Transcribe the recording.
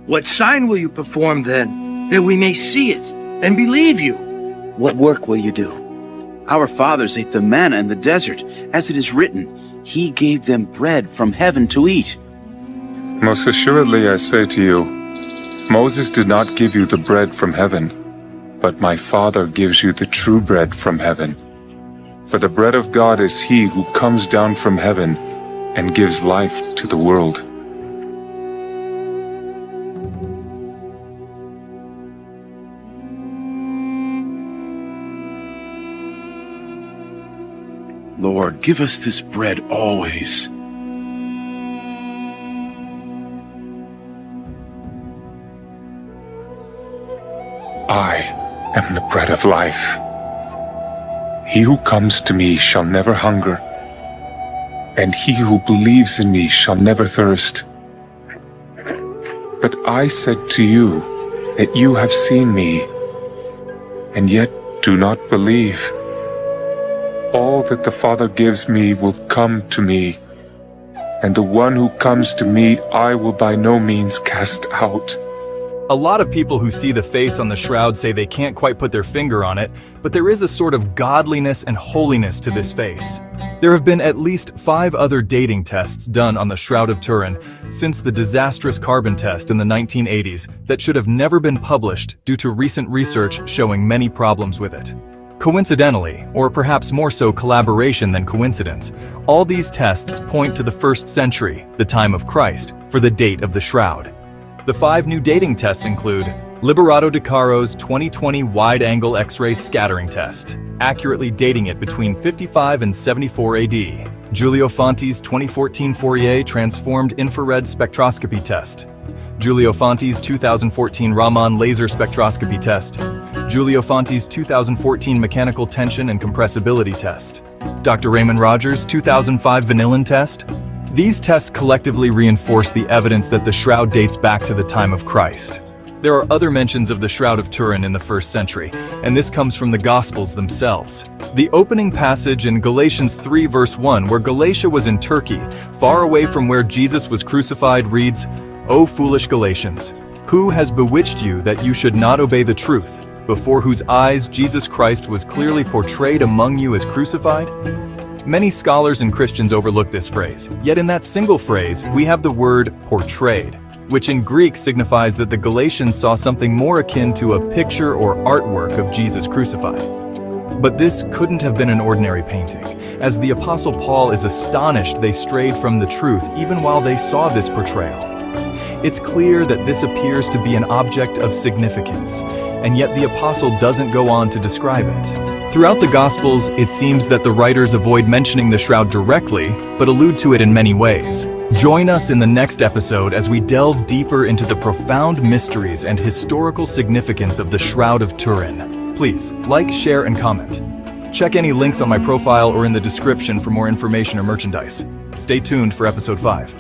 What sign will you perform then, that we may see it and believe you? What work will you do? Our fathers ate the manna in the desert, as it is written, He gave them bread from heaven to eat. Most assuredly I say to you, Moses did not give you the bread from heaven, but my Father gives you the true bread from heaven. For the bread of God is he who comes down from heaven and gives life to the world. Lord, give us this bread always. I am the bread of life. He who comes to me shall never hunger, and he who believes in me shall never thirst. But I said to you that you have seen me, and yet do not believe. All that the Father gives me will come to me, and the one who comes to me I will by no means cast out. A lot of people who see the face on the shroud say they can't quite put their finger on it, but there is a sort of godliness and holiness to this face. There have been at least 5 other dating tests done on the Shroud of Turin since the disastrous carbon test in the 1980s that should have never been published due to recent research showing many problems with it. Coincidentally, or perhaps more so collaboration than coincidence, all these tests point to the 1st century, the time of Christ, for the date of the shroud. The 5 new dating tests include Liberato De Caro's 2020 wide-angle X-ray scattering test, accurately dating it between 55 and 74 AD. Giulio Fanti's 2014 Fourier transformed infrared spectroscopy test. Giulio Fanti's 2014 Raman laser spectroscopy test. Giulio Fanti's 2014 mechanical tension and compressibility test. Dr. Raymond Rogers' 2005 vanillin test. These tests collectively reinforce the evidence that the shroud dates back to the time of Christ. There are other mentions of the Shroud of Turin in the 1st century, and this comes from the Gospels themselves. The opening passage in Galatians 3 verse 1, where Galatia was in Turkey, far away from where Jesus was crucified, reads, "O foolish Galatians, who has bewitched you that you should not obey the truth, before whose eyes Jesus Christ was clearly portrayed among you as crucified?" Many scholars and Christians overlook this phrase, yet in that single phrase, we have the word portrayed, which in Greek signifies that the Galatians saw something more akin to a picture or artwork of Jesus crucified. But this couldn't have been an ordinary painting, as the Apostle Paul is astonished they strayed from the truth even while they saw this portrayal. It's clear that this appears to be an object of significance, and yet the Apostle doesn't go on to describe it. Throughout the Gospels, it seems that the writers avoid mentioning the shroud directly, but allude to it in many ways. Join us in the next episode as we delve deeper into the profound mysteries and historical significance of the Shroud of Turin. Please like, share, and comment. Check any links on my profile or in the description for more information or merchandise. Stay tuned for episode 5.